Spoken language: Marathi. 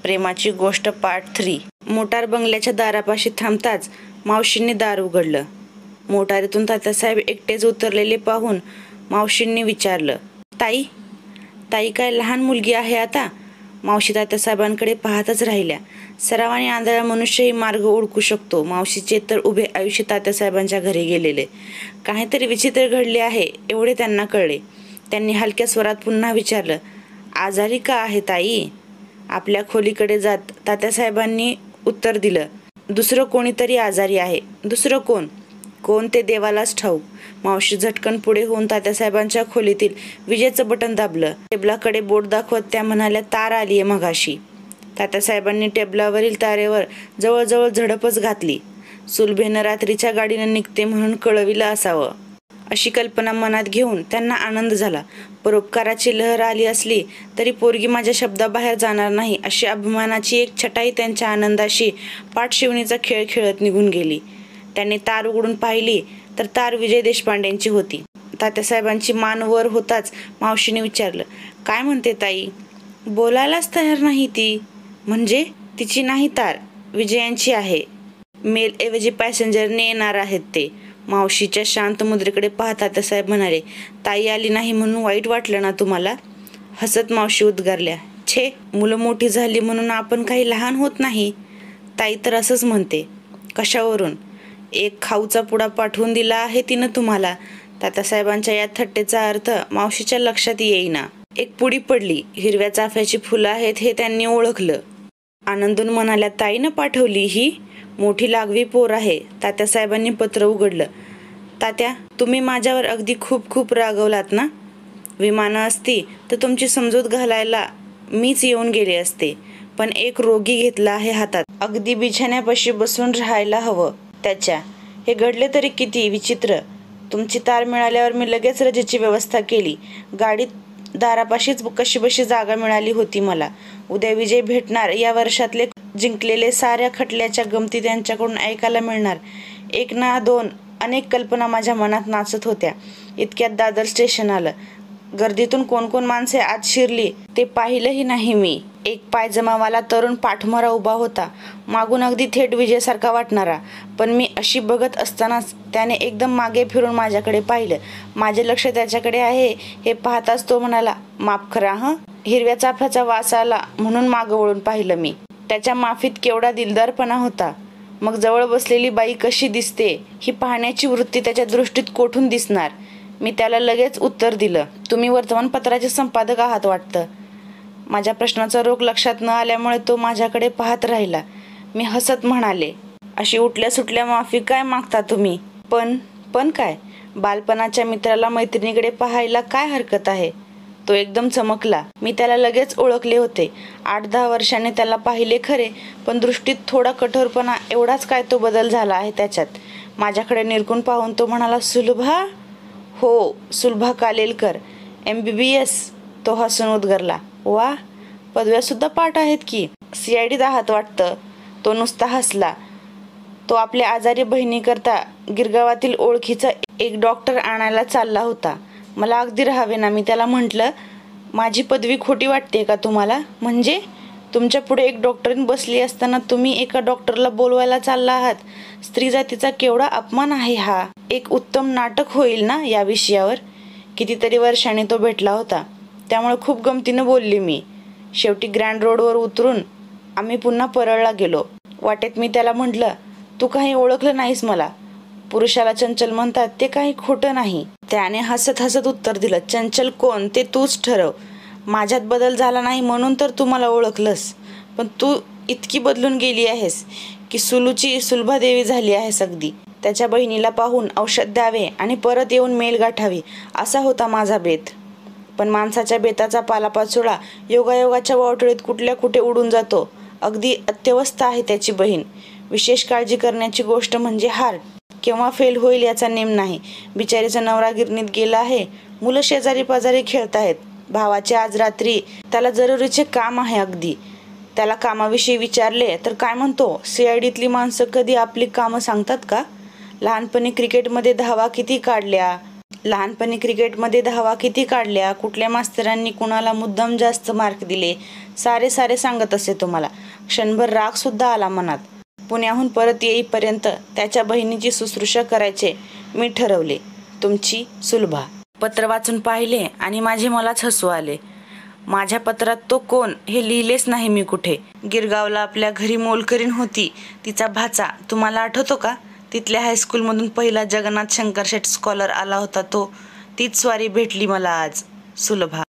प्रेमाची गोष्ट पार्ट 3. मोटार बंगल्याच्या दारापाशी थांबताच मावशींनी दार उघडलं. मोटारीतून तात्यासाहेब एकटेच उतरलेले पाहून मावशींनी विचारलं, ताई ताई काय लहान मुलगी आहे आता? मावशी तात्यासाहेबांकडे पाहतच राहिल्या. सरावाने आंधळा मनुष्यही मार्ग ओळखू शकतो. मावशीचे तर उभे आयुष्य तात्यासाहेबांच्या घरी गेलेले. काहीतरी विचित्र घडले आहे एवढे त्यांना कळले. त्यांनी हलक्या स्वरात पुन्हा विचारलं, आजारी का आहे ताई? आपल्या खोलीकडे जात तात्यासाहेबांनी उत्तर दिलं, दुसरं कोणीतरी आजारी आहे. दुसरं कोण ते देवालाच ठाऊक. मावशी झटकन पुढे होऊन तात्यासाहेबांच्या खोलीतील विजेचं बटन दाबलं. टेबलाकडे बोट दाखवत त्या म्हणाल्या, तार आलीये मगाशी. तात्यासाहेबांनी टेबलावरील तारेवर जवळजवळ झडपच घातली. सुलभेनं रात्रीच्या गाडीनं निघते म्हणून कळविलं असावं अशी कल्पना मनात घेऊन त्यांना आनंद झाला. परोपकाराची लहर आली असली तरी पोरगी माझ्या शब्दाबाहेर जाणार नाही अशी अभिमानाची एक छटाई त्यांच्या आनंदाशी पाठशिवणीचा खेळ खेळत निघून गेली. त्यांनी तार उघडून पाहिली तर तार विजय देशपांडेंची होती. तात्यासाहेबांची मान वर होताच मावशीने विचारलं, काय म्हणते ताई? बोलायलाच तयार नाही ती. म्हणजे तिची नाही तार, विजयांची आहे. मेल ऐवजी पॅसेंजरने येणार आहेत ते. मावशीच्या शांत मुद्रेकडे पाहत तात्यासाहेब म्हणाले, ताई आली नाही म्हणून वाईट वाटलं ना तुम्हाला? हसत मावशी उद्गारल्या, छे, मुलं मोठी झाली म्हणून आपण काही लहान होत नाही. ताई तर असंच म्हणते. कशावरून? एक खाऊचा पुडा पाठवून दिला आहे तिनं तुम्हाला. तात्यासाहेबांच्या या थट्टेचा अर्थ मावशीच्या लक्षात येईना. एक पुडी पडली, हिरव्या चाफ्याची फुलं आहेत हे त्यांनी ओळखलं. आनंदून म्हणाल्या, ताईनं पाठवली ही? मोठी लागवी पोर आहे. तात्यासाहेबांनी पत्र उघडलं. तात्या, तुम्ही माझ्यावर अगदी खूप रागवलात ना? विमानं असती तर तुमची समजूत घालायला मीच येऊन गेले असते. पण एक रोगी घेतला आहे हातात. अगदी बिछाण्यापाशी बसून राहायला हवं त्याच्या. हे घडले तरी किती विचित्र. तुमची तार मिळाल्यावर मी लगेच रजेची व्यवस्था केली. गाडीत दारापाशीच कशीबशी जागा मिळाली होती मला. उद्या विजय भेटणार, या वर्षातले जिंकलेले साऱ्या खटल्याच्या गमती त्यांच्याकडून ऐकायला मिळणार. एक ना दोन अनेक कल्पना माझ्या मनात नाचत होत्या. इतक्यात दादर स्टेशन आलं. गर्दीतून कोण माणसे आत शिरली ते पाहिलंही नाही मी. एक पायजमावाला तरुण पाठमोरा उभा होता, मागून अगदी थेट विजयसारखा वाटणारा. पण मी अशी बघत असतानाच त्याने एकदम मागे फिरून माझ्याकडे पाहिलं. माझे लक्ष त्याच्याकडे आहे हे पाहताच तो म्हणाला, माफ करा हं. हिरव्या चाफ्याचा वास आला म्हणून मागं वळून पाहिलं मी. त्याच्या माफीत केवढा दिलदारपणा होता. मग जवळ बसलेली बाई कशी दिसते ही पाहण्याची वृत्ती त्याच्या दृष्टीत कोठून दिसणार? मी त्याला लगेच उत्तर दिलं, तुम्ही वर्तमानपत्राचे संपादक आहात वाटतं. माझ्या प्रश्नाचा रोख लक्षात न आल्यामुळे तो माझ्याकडे पाहत राहिला. मी हसत म्हणाले, अशी उठल्या सुटल्या माफी काय मागता तुम्ही? पण काय? बालपणाच्या मित्राला मैत्रिणीकडे पाहायला काय हरकत आहे? तो एकदम चमकला. मी त्याला लगेच ओळखले होते. 8-10 वर्षांनी त्याला पाहिले खरे, पण दृष्टीत थोडा कठोरपणा एवढाच काय तो बदल झाला आहे त्याच्यात. माझ्याकडे निरखून पाहून तो म्हणाला, सुलभा? हो, सुलभा कालेलकर, MBBS. तो हसून उद्गारला, वा, पदव्या सुद्धा पाठ आहेत की. CIDत आहात वाटतं. तो नुसता हसला. तो आपल्या आजारी बहिणीकरता गिरगावातील ओळखीचा एक डॉक्टर आणायला चालला होता. मला अगदी राहावे ना. मी त्याला म्हटलं, माझी पदवी खोटी वाटते का तुम्हाला? म्हणजे तुमच्या पुढे एक डॉक्टरीन बसली असताना तुम्ही एका डॉक्टरला बोलवायला चालला आहात. स्त्री जातीचा केवढा अपमान आहे हा. एक उत्तम नाटक होईल ना या विषयावर. कितीतरी वर्षांनी तो भेटला होता, त्यामुळे खूप गमतीनं बोलली मी. शेवटी ग्रँड रोडवर उतरून आम्ही पुन्हा परळला गेलो. वाटेत मी त्याला म्हटलं, तू काही ओळखलं नाहीस मला. पुरुषाला चंचल म्हणतात ते काही खोटं नाही. त्याने हसत उत्तर दिलं, चंचल कोण ते तूच ठरव. माझ्यात बदल झाला नाही म्हणून तर तू मला ओळखलंस. पण तू इतकी बदलून गेली आहेस की सुलूची सुलभादेवी झाली आहेस अगदी. त्याच्या बहिणीला पाहून औषध द्यावे आणि परत येऊन मेल गाठावी असा होता माझा बेत. पण माणसाच्या बेताचा पालापाचोळा योगायोगाच्या वावटळीत कुठल्या कुठे उडून जातो. अगदी अत्यवस्थ आहे त्याची बहीण. विशेष काळजी करण्याची गोष्ट म्हणजे हार्ट केव्हा फेल होईल याचा नेम नाही. बिचारीचा नवरा गिरणीत गेला आहे. मुलं शेजारी पाजारी खेळतायत. भावाचे आज रात्री त्याला जरुरीचे काम आहे अगदी. त्याला कामाविषयी विचारले तर काय म्हणतो, CIDतली माणसं कधी आपली कामं सांगतात का? लहानपणी क्रिकेटमध्ये धावा किती काढल्या, लहानपणी क्रिकेटमध्ये धावा किती काढल्या, कुठल्या मास्तरांनी कुणाला मुद्दाम जास्त मार्क दिले, सारे सांगत असे तुम्हाला. क्षणभर रागसुद्धा आला मनात. पुण्याहून परत येईपर्यंत त्याच्या बहिणीची शुश्रूषा करायचे मी ठरवले. तुमची सुलभा. पत्र वाचून पाहिले आणि माझे मलाच हसू आले. माझ्या पत्रात तो कोण हे लिहिलेच नाही मी कुठे. गिरगावला आपल्या घरी मोलकरीण होती, तिचा भाचा. तुम्हाला आठवतो का? तिथल्या हायस्कूलमधून पहिला जगन्नाथ शंकरशेठ स्कॉलर आला होता तो. तीच स्वारी भेटली मला आज. सुलभा.